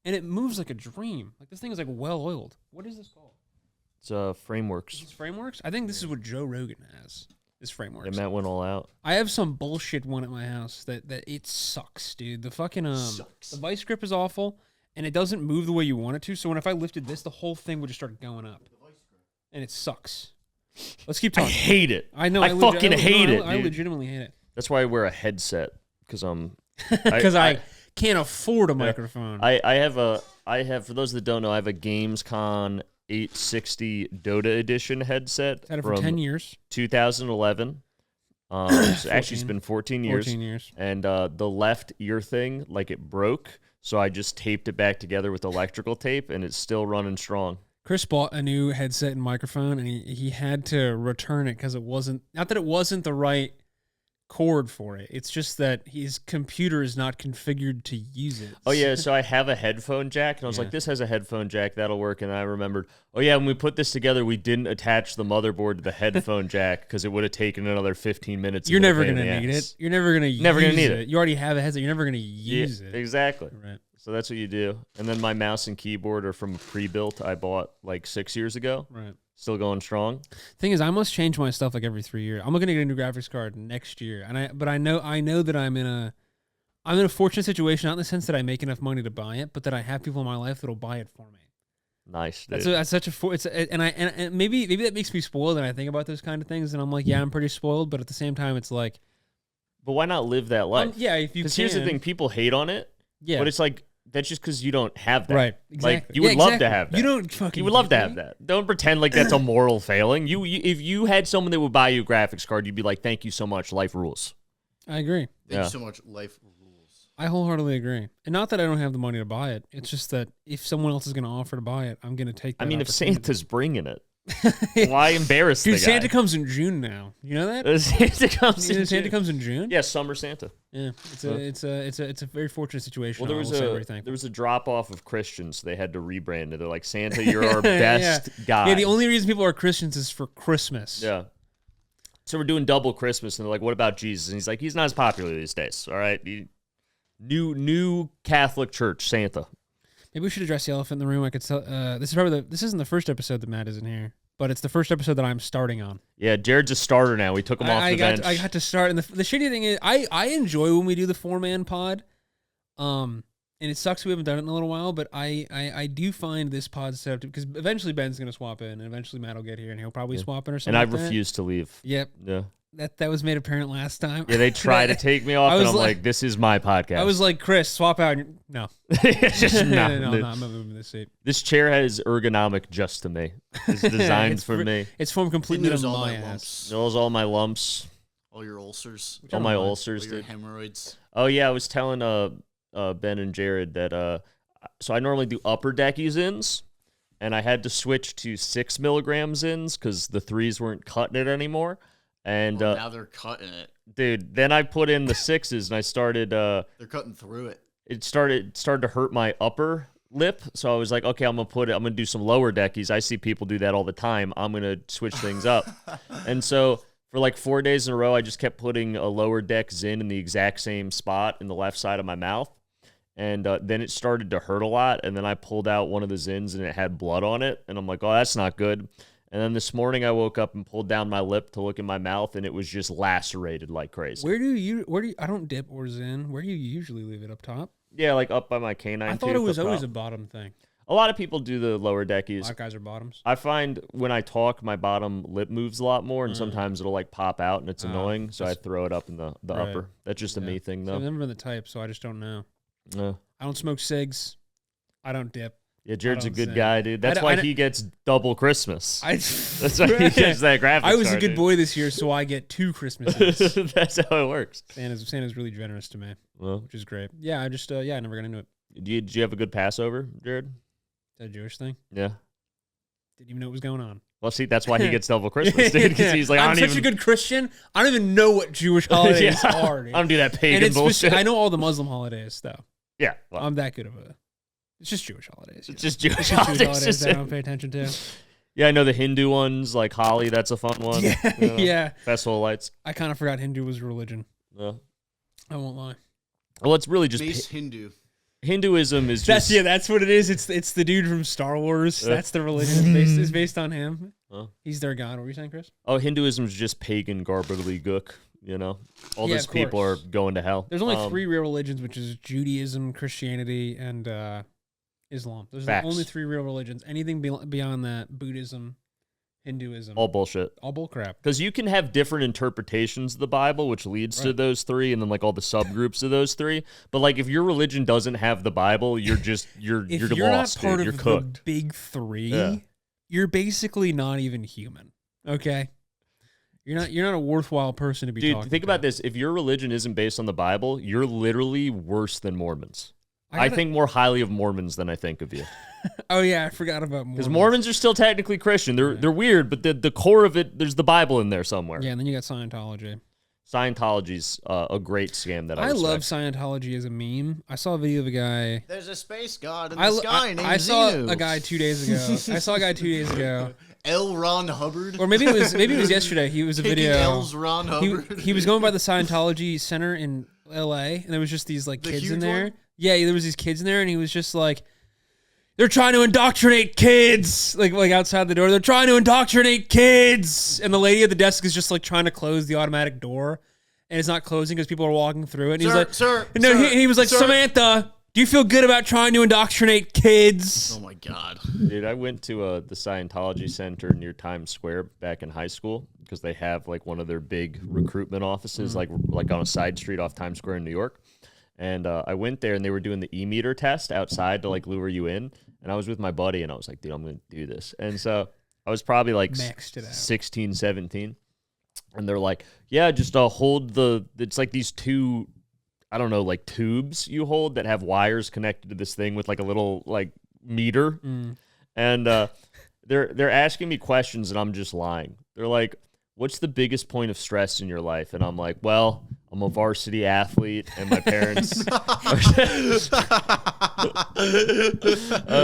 and it moves like a dream. Like this thing is like well oiled. What is this called? It's Frameworks. Is this Frameworks? I think this is what Joe Rogan has. This Frameworks. Yeah, Matt went all out. I have some bullshit one at my house that it sucks, dude. The fucking the vice grip is awful, and it doesn't move the way you want it to. So if I lifted this, the whole thing would just start going up, and it sucks. Let's keep talking. I hate it. I know. I fucking hate it. I legitimately hate it. That's why I wear a headset because I can't afford a microphone. I have for those that don't know, I have a GamesCon 860 Dota Edition headset. Had it for 10 years. 2011. So actually, it's been 14 years. 14 years. And the left ear thing, like it broke, so I just taped it back together with electrical tape, and it's still running strong. Chris bought a new headset and microphone, and he had to return it because it wasn't, not that it wasn't the right cord for it. It's just that his computer is not configured to use it. Oh, yeah, so I have a headphone jack, and I was like, this has a headphone jack, that'll work. And I remembered, oh, yeah, when we put this together, we didn't attach the motherboard to the headphone jack because it would have taken another 15 minutes. You're never going to need it. You're never going to use it. You already have a headset. You're never going to use it. Exactly. Right. So that's what you do. And then my mouse and keyboard are from a pre-built I bought like 6 years ago. Right. Still going strong. Thing is, I must change my stuff like every 3 years. I'm looking to get a new graphics card next year, but I know that I'm in a fortunate situation, not in the sense that I make enough money to buy it, but that I have people in my life that'll buy it for me. Nice, dude. That's such a and maybe that makes me spoiled, and I think about those kind of things, and I'm like, yeah, I'm pretty spoiled, but at the same time, it's like, but why not live that life? Yeah, if you can. Because here's the thing, people hate on it. Yeah, but it's like, that's just because you don't have that. Right, exactly. Like, you would love to have that. You don't fucking. You would love to have that. Don't pretend like that's a moral failing. You if you had someone that would buy you a graphics card, you'd be like, thank you so much, life rules. I agree. Thank you so much, life rules. I wholeheartedly agree. And not that I don't have the money to buy it. It's just that if someone else is going to offer to buy it, I'm going to take that. I mean, if Santa's bringing it, why embarrass the guy? Dude, Santa comes in June now. You know that? Santa comes in June? Yeah, summer Santa. Yeah, it's a very fortunate situation. Well, there was a drop off of Christians. So they had to rebrand it. They're like, Santa, you're our best guy. Yeah, the only reason people are Christians is for Christmas. Yeah. So we're doing double Christmas, and they're like, what about Jesus? And he's like, he's not as popular these days. All right, new Catholic Church, Santa. Maybe we should address the elephant in the room. I could tell. This isn't the first episode that Matt isn't here, but it's the first episode that I'm starting on. Yeah, Jared's a starter now. We took him off the bench. I got to start, and the shitty thing is, I enjoy when we do the 4-man pod, and it sucks we haven't done it in a little while. But I do find this pod set up because eventually Ben's gonna swap in, and eventually Matt will get here, and he'll probably swap in or something. And I refuse to leave. Yep. Yeah. That was made apparent last time. Yeah, they try to take me off, and I'm like, this is my podcast. I was like, Chris, swap out. No. Just no, I'm not moving this seat. This chair has ergonomic just to me. It's designed for me. It's formed completely on my ass. Knows all my lumps. All your ulcers. All my ulcers. All your hemorrhoids. Oh, yeah, I was telling Ben and Jared that, so I normally do upper decky zins, and I had to switch to 6 milligram zins because the 3s weren't cutting it anymore. And now they're cutting it, dude. Then I put in the 6s, and I started. They're cutting through it. It started to hurt my upper lip, so I was like, okay, I'm gonna do some lower deckies. I see people do that all the time. I'm gonna switch things up. And so for like 4 days in a row, I just kept putting a lower deck zin in the exact same spot in the left side of my mouth. And then it started to hurt a lot. And then I pulled out one of the zins, and it had blood on it. And I'm like, oh, that's not good. And then this morning I woke up and pulled down my lip to look in my mouth, and it was just lacerated like crazy. Where do you I don't dip or zin. Where do you usually leave it? Up top? Yeah, like up by my canine. I thought it was always a bottom thing. A lot of people do the lower deckies. A lot of guys are bottoms. I find when I talk, my bottom lip moves a lot more, and sometimes it'll like pop out, and it's annoying. So I throw it up in the upper. That's just a me thing, though. So I've never been the type, so I just don't know. No. I don't smoke cigs. I don't dip. Yeah, Jared's a good guy, dude. That's why he gets double Christmas. That's why he gets that graphics I was card, a good dude. boy this year, so I get 2 Christmases. That's how it works. Santa's really generous to me, well, which is great. Yeah, I just I never got into it. Did you have a good Passover, Jared? That Jewish thing? Yeah. Didn't even know what was going on. Well, see, that's why he gets double Christmas, dude. Because he's like, I'm such a good Christian. I don't even know what Jewish holidays are. Dude. I don't do that pagan bullshit. I know all the Muslim holidays, though. Yeah. Well, I'm that good of a... It's just Jewish holidays. It's just Jewish holidays that I don't pay attention to. Yeah, I know the Hindu ones, like Holi. That's a fun one. Yeah, yeah. Festival of Lights. I kind of forgot Hindu was a religion. Yeah. I won't lie. Well, it's really just Mace Hindu. Hinduism is just That's what it is. It's the dude from Star Wars. That's the religion. It's based on him. He's their god. What were you saying, Chris? Oh, Hinduism is just pagan gobbledygook. You know, all those of people are course. going to hell. There's only 3 real religions, which is Judaism, Christianity, and Islam. Those are the only 3 real religions. Anything beyond that, Buddhism, Hinduism, all bullshit. all bullcrap. Because you can have different interpretations of the Bible, which leads to those 3, and then like all the subgroups of those 3. But like, if your religion doesn't have the Bible, you're just you're If lost, you're not part dude. of You're cooked. the big 3, you're basically not even human. Okay, you're not a worthwhile person to be talking. Dude, think about this: if your religion isn't based on the Bible, you're literally worse than Mormons. I think more highly of Mormons than I think of you. Oh yeah, I forgot about Mormons. Because Mormons are still technically Christian. They're weird, but the core of it, there's the Bible in there somewhere. Yeah, and then you got Scientology. Scientology's a great scam that I respect. love Scientology as a meme. I saw a video of a guy. There's a space god in the sky named I saw Xenu. a guy 2 days ago. I saw a guy 2 days ago. L. Ron Hubbard. Or maybe it was yesterday. He was a Taking video. L's Ron Hubbard. He was going by the Scientology Center in L.A. and there was just these like The kids huge in there. one? Yeah, there was these kids in there, and he was just like, "They're trying to indoctrinate kids." Like outside the door, they're trying to indoctrinate kids. And the lady at the desk is just like trying to close the automatic door, and it's not closing because people are walking through it. And he was like, "Samantha, do you feel good about trying to indoctrinate kids?" Oh my god. Dude, I went to the Scientology Center near Times Square back in high school because they have like one of their big recruitment offices, like on a side street off Times Square in New York. And I went there, and they were doing the e-meter test outside to like lure you in. And I was with my buddy, and I was like, dude, I'm going to do this. And so I was probably like Maxed it out. 16, 17. And they're like, yeah, just hold it's like these 2, I don't know, like tubes you hold that have wires connected to this thing with like a little like meter. And they're asking me questions, and I'm just lying. They're like, what's the biggest point of stress in your life? And I'm like, well, I'm a varsity athlete, and my parents. I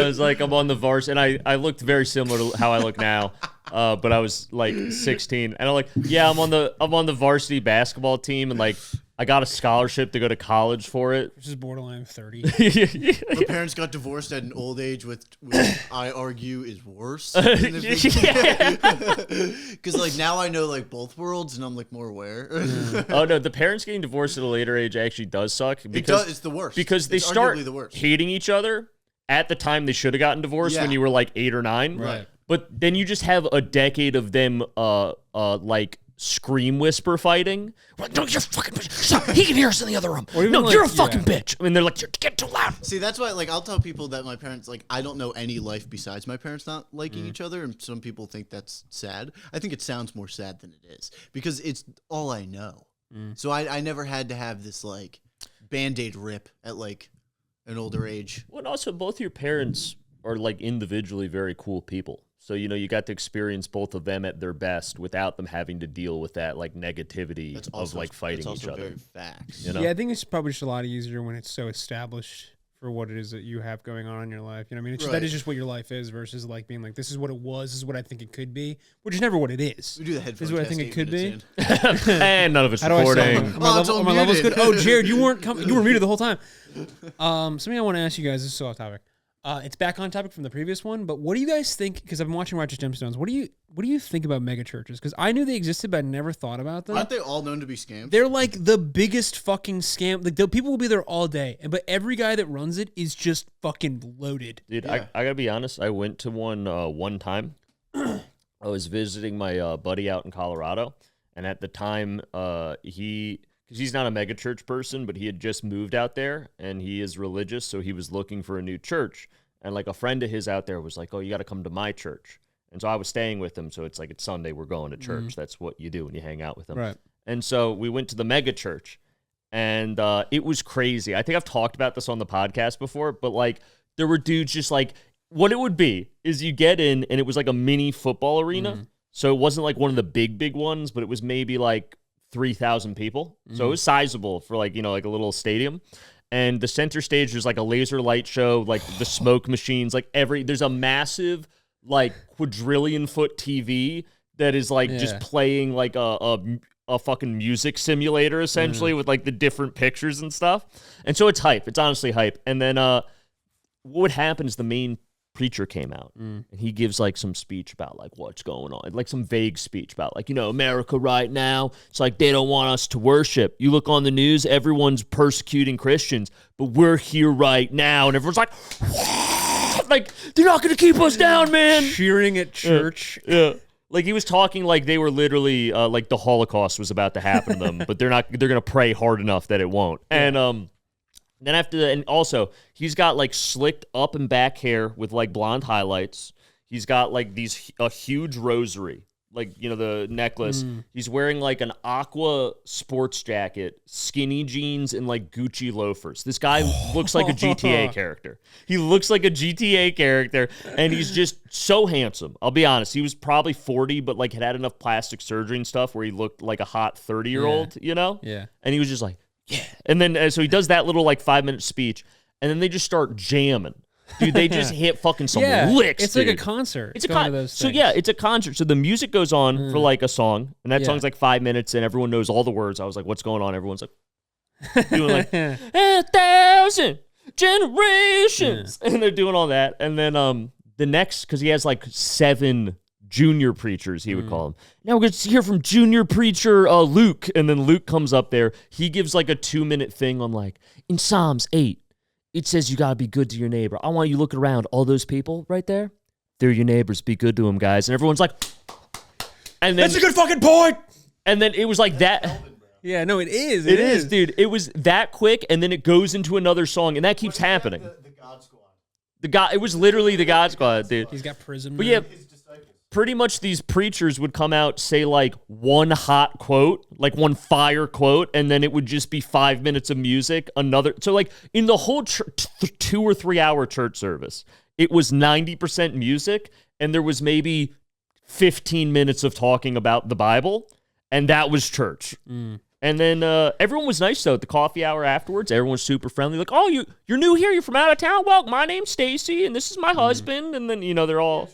was like, I'm on the varsity, and I looked very similar to how I look now, but I was like 16, and I'm like, yeah, I'm on the varsity basketball team, and like I got a scholarship to go to college for it. Which is borderline 30. My parents got divorced at an old age, which I argue is worse. Because like now I know like both worlds, and I'm like more aware. Oh no, the parents getting divorced at a later age actually does suck. Because it's the worst. Because they It's start arguably the worst. hating each other at the time they should have gotten divorced when you were like 8 or 9. Right. But then you just have a decade of them like scream whisper fighting. Like, no, you're fucking bitch. Stop. He can hear us in the other room. No, like, you're a fucking bitch. I mean, they're like, you're getting too loud. See, that's why, like, I'll tell people that my parents, like, I don't know any life besides my parents not liking each other, and some people think that's sad. I think it sounds more sad than it is, because it's all I know. So I never had to have this, like, Band-Aid rip at, like, an older age. Well, and also, both your parents are, like, individually very cool people. So, you know, you got to experience both of them at their best without them having to deal with that, like, negativity of, like, fighting each other. Very facts. You know? Yeah, I think it's probably just a lot easier when it's so established for what it is that you have going on in your life. You know what I mean? It's just, that is just what your life is versus like being like, this is what it was, this is what I think it could be, which is never what it is. We do the headphone This is what I test think it 8 could be. minutes in. And none of it's How do I recording. sound? Am I it's all am my levels muted. good? Oh, Jared, you weren't coming. You were muted the whole time. Something I want to ask you guys. This is so off topic. It's back on topic from the previous one, but what do you guys think? Because I've been watching Righteous Gemstones. What do you think about mega churches? Because I knew they existed, but I never thought about them. Aren't they all known to be scams? They're like the biggest fucking scam. Like the people will be there all day, but every guy that runs it is just fucking loaded. Dude, Yeah. I gotta be honest. I went to one time. I was visiting my buddy out in Colorado, and at the time, because he's not a mega church person, but he had just moved out there, and he is religious, so he was looking for a new church. And like a friend of his out there was like, "Oh, you got to come to my church." And so I was staying with him. So it's like it's Sunday, we're going to church. That's what you do when you hang out with him. Right. And so we went to the mega church, and it was crazy. I think I've talked about this on the podcast before, but like there were dudes just like, what it would be is you get in, and it was like a mini football arena. So it wasn't like one of the big ones, but it was maybe like 3,000 people. So it was sizable for like, you know, like a little stadium. And the center stage, there's like a laser light show, like the smoke machines, like there's a massive like quadrillion foot TV that is like just playing like a a fucking music simulator essentially with like the different pictures and stuff. And so it's hype. It's honestly hype. And then what would happen is the main preacher came out and he gives like some speech about like what's going on, like some vague speech about like, America right now, it's like they don't want us to worship. You look on the news, everyone's persecuting Christians, but we're here right now. And everyone's like, like they're not going to keep us down, man. Cheering at church. Yeah. Like he was talking like they were literally like the Holocaust was about to happen to them, but they're going to pray hard enough that it won't. And then after that, and also he's got like slicked up and back hair with like blonde highlights. He's got like a huge rosary, like, the necklace. He's wearing like an aqua sports jacket, skinny jeans, and like Gucci loafers. This guy looks like a GTA character. He looks like a GTA character, and he's just so handsome. I'll be honest. He was probably 40, but like had enough plastic surgery and stuff where he looked like a hot 30-year-old, Yeah. And he was just like, yeah. And then so he does that little like 5-minute speech, and then they just start jamming. Dude, they just hit fucking some licks. It's dude. like a concert. It's a concert. So yeah, it's a concert. So the music goes on for like a song, and that song's like 5 minutes, and everyone knows all the words. I was like, "What's going on?" Everyone's like, doing like 1,000 generations, and they're doing all that. And then the next, because he has like 7 junior preachers, he would call them. Now we're going to hear from junior preacher Luke, and then Luke comes up there. He gives like a 2-minute thing on like in Psalms 8. It says you got to be good to your neighbor. I want you looking around. All those people right there, they're your neighbors. Be good to them, guys. And everyone's like, and then, that's a good fucking point. And then it was like that. Yeah, no, it is. It is, dude. It was that quick, and then it goes into another song, and that keeps happening. The God Squad. It was literally the God Squad, dude. He's got prism. But yeah, pretty much these preachers would come out, say like one hot quote, like one fire quote, and then it would just be 5 minutes of music. So like in the whole 2 or 3 hour church service, it was 90% music, and there was maybe 15 minutes of talking about the Bible, and that was church. And then everyone was nice, though. At the coffee hour afterwards, everyone was super friendly. Like, oh, you're new here? You're from out of town? Well, my name's Stacy, and this is my husband. And then, they're all...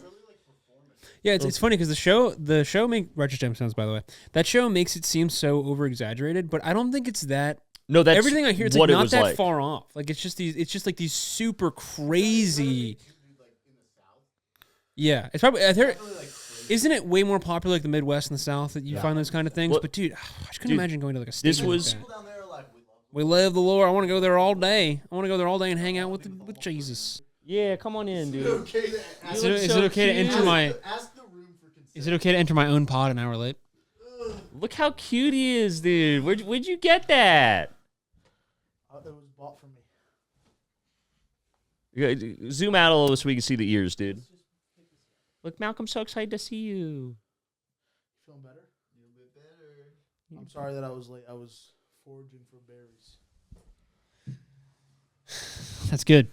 Yeah, it's funny because the show Righteous Gemstones, by the way, that show makes it seem so over exaggerated, but I don't think it's that. No, that's everything I hear. It's what like it not was that like. far off. Like it's just like these super crazy. Yeah, it's probably. Isn't it way more popular like the Midwest and the South that you find those kind of things? Well, but dude, I just couldn't imagine going to like a state. This was. Like that. We love the Lord. I want to go there all day. I want to go there all day and hang out with Jesus. Yeah, come on in, dude. Is it okay to enter my? Is it okay to enter my own pod an hour late? Look how cute he is, dude. Where'd you get that? It was bought for me. Zoom out a little so we can see the ears, dude. Look, Malcolm's so excited to see you. Feeling better? A little bit better. I'm sorry that I was late. I was foraging for berries. That's good.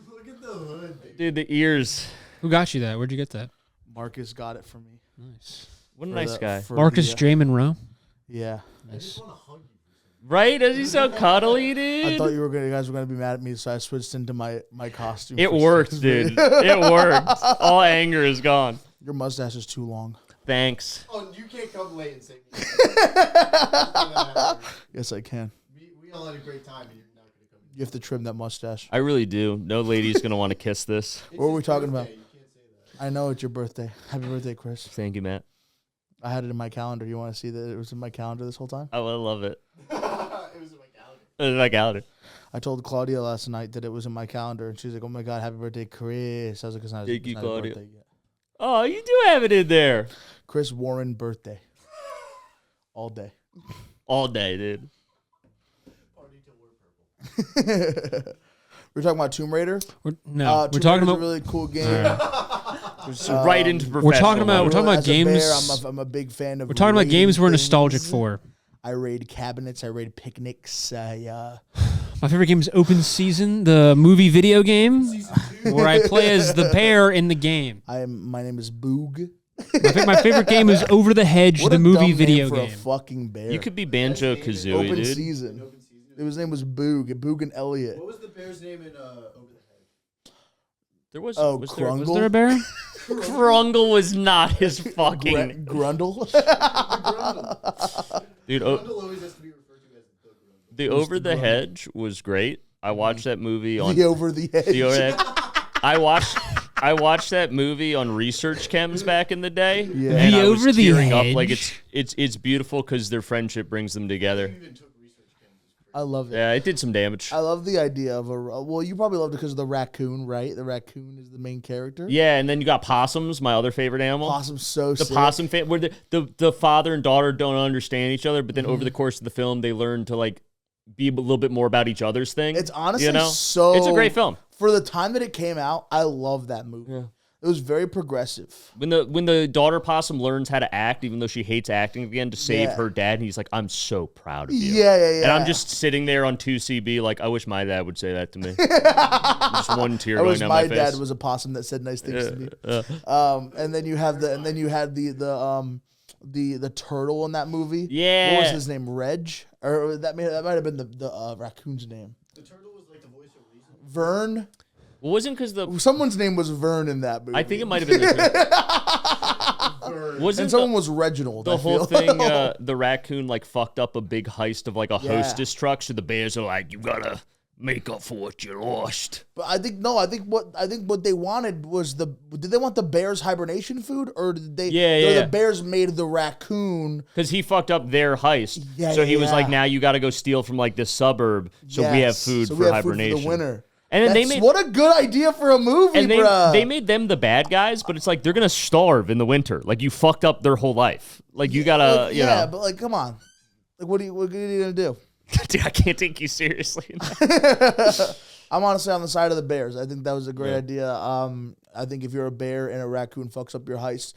Look at the hood. Dude, the ears. Who got you that? Where'd you get that? Marcus got it for me. Nice. What a nice guy. Marcus J. Monroe. Yeah. Nice. Right? Is he so cuddly, dude? I thought you guys were gonna be mad at me, so I switched into my costume. It worked, dude. It worked. All anger is gone. Your mustache is too long. Thanks. Oh, you can't come late and say. Yes, I can. We all had a great time, and you're not gonna come. You have to trim that mustache. I really do. No lady's gonna want to kiss this. What were we talking about? You can't say that. I know it's your birthday. Happy birthday, Chris. Thank you, Matt. I had it in my calendar. You want to see that it was in my calendar this whole time? Oh, I love it. It was in my calendar. It's my calendar. I told Claudia last night that it was in my calendar, and she's like, "Oh my God, happy birthday, Chris!" I was like, "It's not, Thank you, it's not his Claudia. birthday yet." Oh, you do have it in there. Chris Warren birthday. All day. All day, dude. Party till we're purple. We're talking about Tomb Raider. We're Tomb talking Raider's about a really cool game. Right into professional. we're talking about As a games. bear, I'm a big fan of. We're talking about raiding games we're things. nostalgic for. I raid cabinets. I raid picnics. My favorite game is Open Season, the movie video game, where I play as the bear in the game. My name is Boog. My favorite game is Over the Hedge, What the a movie dumb video name for game. a fucking bear. You could be Banjo Kazooie, Open dude. season. His name was Boog. Boog and Elliot. What was the bear's name in Over the Hedge? There was. Oh, was there, Krungle. Was there a bear? Krungle was not his fucking. Grundle. Dude, always has to be referred to as the Over the Hedge was great. I watched that movie on The Over the Edge. the Over the Hedge. I watched that movie on research chems back in the day. Yeah. And The I was Over the tearing up like Hedge? it's beautiful because their friendship brings them together. I love it. Yeah, it did some damage. I love the idea of well, you probably loved it because of the raccoon, right? The raccoon is the main character. Yeah, and then you got possums, my other favorite animal. Possum's so The sick. possum where the father and daughter don't understand each other, but then Mm-hmm. over the course of the film, they learn to like be a little bit more about each other's thing. It's honestly you know? so. It's a great film. For the time that it came out, I love that movie. Yeah. It was very progressive. When the daughter possum learns how to act, even though she hates acting again, to save Yeah. her dad, and he's like, "I'm so proud of you." Yeah. And I'm just sitting there on 2CB, like, I wish my dad would say that to me. Just one tear I going wish down my my face. dad was a possum that said nice things to me. And then you have the turtle in that movie. Yeah. What was his name? Reg? Or that might have been the raccoon's name. The turtle was like the voice of reason. Vern. Well, wasn't because the Someone's name was Vern in that movie. I think it might have been wasn't And someone was Reginald. the I whole feel. thing the raccoon like fucked up a big heist of like a Yeah. hostess truck, so the bears are like, you gotta make up for what you lost. But I think what they wanted was did they want the bear's hibernation food or did they? Yeah, or yeah. The bears made the raccoon. Because he fucked up their heist. Yeah, so he was yeah. like, now you gotta go steal from like this suburb so we have Yes. food So for we have hibernation. Food for the winter. And then That's, they made what a good idea for a movie, and bruh. they made them the bad guys, but it's like they're gonna starve in the winter. Like you fucked up their whole life. Like you gotta, you know. but like, come on, like, what are you gonna do? Dude, I can't take you seriously. I'm honestly on the side of the bears. I think that was a great idea. I think if you're a bear and a raccoon fucks up your heist,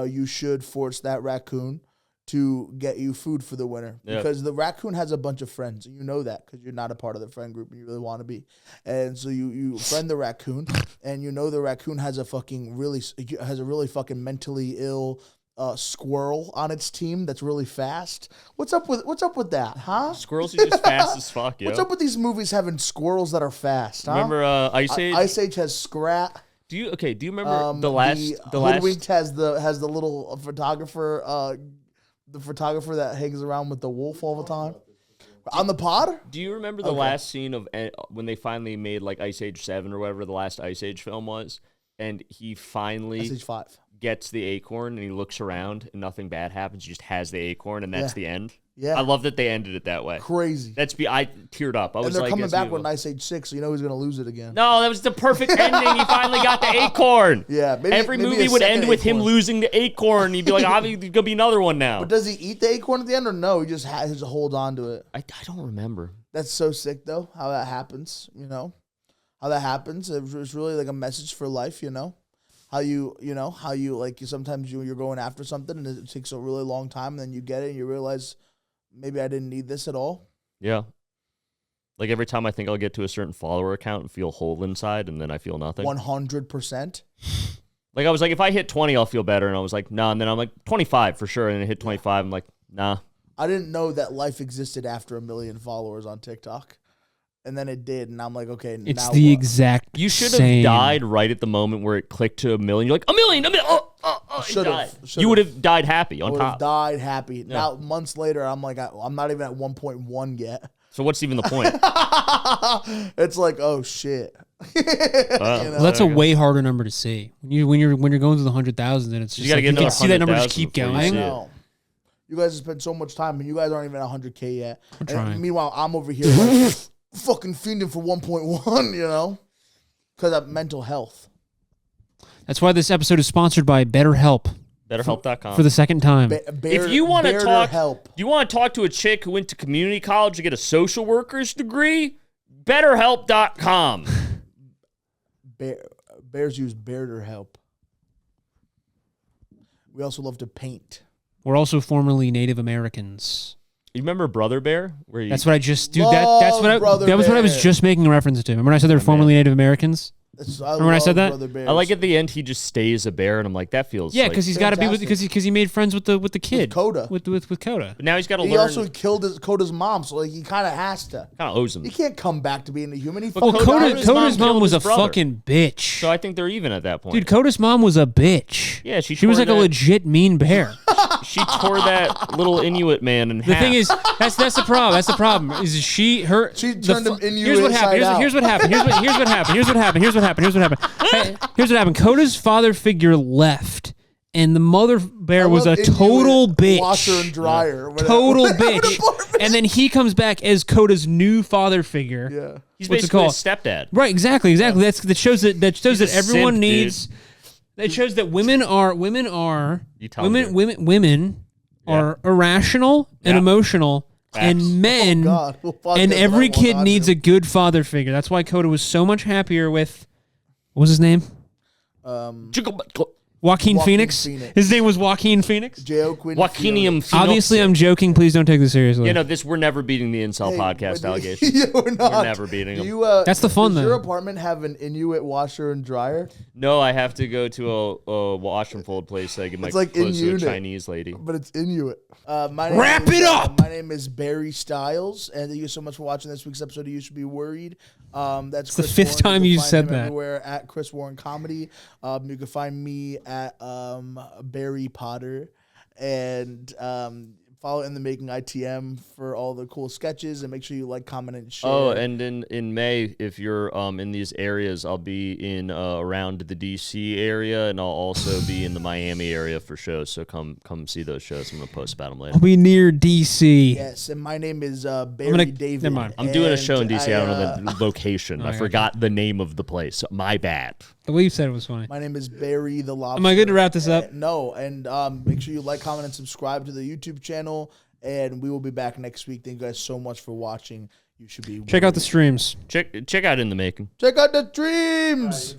you should force that raccoon to get you food for the winter Yeah. because the raccoon has a bunch of friends. And you know that because you're not a part of the friend group and you really want to be. And so you friend the raccoon, and you know the raccoon has a really fucking mentally ill squirrel on its team that's really fast. What's up with that, huh? Squirrels are just fast as fuck, yo. What's up with these movies having squirrels that are fast? Huh? Remember Ice Age? Ice Age has Scrat. Do you remember the last Hoodwinked has the little photographer, the photographer that hangs around with the wolf all the time. On the pod? Do you remember the last scene of when they finally made like Ice Age 7 or whatever the last Ice Age film was, and he finally Ice Age 5. gets the acorn and he looks around and nothing bad happens. He just has the acorn and that's Yeah. the end. Yeah. I love that they ended it that way. Crazy. I teared up. I was And they're like, coming yes, back we with will. Ice Age 6, so you know he's going to lose it again. No, that was the perfect ending. He finally got the acorn. Yeah, maybe Every maybe movie a would second end with him acorn. losing the acorn. He'd be like, obviously, there's gonna be another one now. But does he eat the acorn at the end or no? He just has to hold on to it. I don't remember. That's so sick, though, how that happens, you know? How that happens. It's really like a message for life, you know? How you like sometimes you're going after something and it takes a really long time and then you get it and you realize maybe I didn't need this at all. Yeah. Like every time I think I'll get to a certain follower account and feel whole inside, and then I feel nothing. 100%. Like I was like, if I hit 20, I'll feel better, and I was like, nah. And then I'm like 25 for sure, and then I hit 25. I'm like, nah. I didn't know that life existed after 1 million followers on TikTok. And then it did, and I'm like, okay, It's now the what? exact You should same. have died right at the moment where it clicked to 1 million. You're like, 1 million, 1 million. Oh, he Should've, died. should've. You would have died happy on Would have top. died happy. Now, months later, I'm like, I'm not even at 1.1 yet. So what's even the point? It's like, oh shit. Well, that's a way harder number to see. When you're going through the 100,000, and it's just You gotta like, get you can another see that number just 100,000 keep before you going. see it. No. You guys have spent so much time, and you guys aren't even at 100K yet. And trying. meanwhile, I'm over here like, fucking fiending for 1.1, you know? Because of mental health. That's why this episode is sponsored by BetterHelp BetterHelp.com. for the second time. If you want to bear talk, help. you want to talk to a chick who went to community college to get a social worker's degree? BetterHelp.com. Bears use bear help. We also love to paint. We're also formerly Native Americans. You remember Brother Bear? Where you, That's what I just do. That's what Brother that was what I was Bear. just making a reference to. Remember when I said they're formerly Native Americans? Remember when I said that? I like at the end he just stays a bear, and I'm like, that feels Yeah, like, because he's got to be with fantastic. because he made friends with the kid Coda. with Coda. But now he's got to He learn. also killed Coda's mom, so like he kind of has to. Kind of owes him. He can't come back to being a human. He Well, fucking Coda's Coda's mom mom was a killed his brother. fucking bitch. So I think they're even at that point. Dude, Coda's mom was a bitch. Yeah, she was tore like a that- legit mean bear. she tore that little Inuit man in half. The thing is, that's the problem. That's the problem. Is she turned him Inuit Here's what happened. inside Here's what happened. Here's what happened. Here's what happened. Here's what happened. Here's what happened. Here's what happened. Coda's father figure left, and the mother bear was a Inuit total bitch. Washer and dryer. whatever. Total bitch. And then he comes back as Coda's new father figure. Yeah. He's What's it basically called? his stepdad. Right, exactly. That shows that He's a everyone simp, needs. It shows that women are You tell me. women are irrational and Yeah. emotional, Facts. and men God. Well, fuck and it, every but I will kid not needs do. a good father figure. That's why Coda was so much happier with what was his name? Joaquin Phoenix. Phoenix. His name was Joaquin Phoenix. J.O. Quinn Joaquinium Phoenix. Obviously, I'm joking. Please don't take this seriously. You know, we're never beating the incel podcast allegations. Yeah, we're not. We're never beating them. That's the fun, Does your though. apartment have an Inuit washer and dryer? No, I have to go to a wash and fold place. I get my It's like clothes to a in-unit. Chinese lady. But it's Inuit. Wrap it up! My name is Barry Styles, and thank you so much for watching this week's episode of You Should Be Worried. That's the Chris fifth Warren. time You you can find said him that. everywhere at Chris Warren Comedy. You can find me at Barry Potter, and follow In the Making ITM for all the cool sketches, and make sure you like, comment, and share. Oh, and in May, if you're in these areas, I'll be in around the DC area, and I'll also be in the Miami area for shows. So come see those shows. I'm gonna post about them later. I'll be near DC. Yes, and my name is Barry David. Never mind. I'm doing a show in and DC. I don't know the location. I okay. forgot the name of the place. My bad. The way you said it was funny. My name is Barry the Lobster. Am I good to wrap this up? No, and make sure you like, comment, and subscribe to the YouTube channel, and we will be back next week. Thank you guys so much for watching. You should be Check out the streams. Check out In the Making. check out the dreams.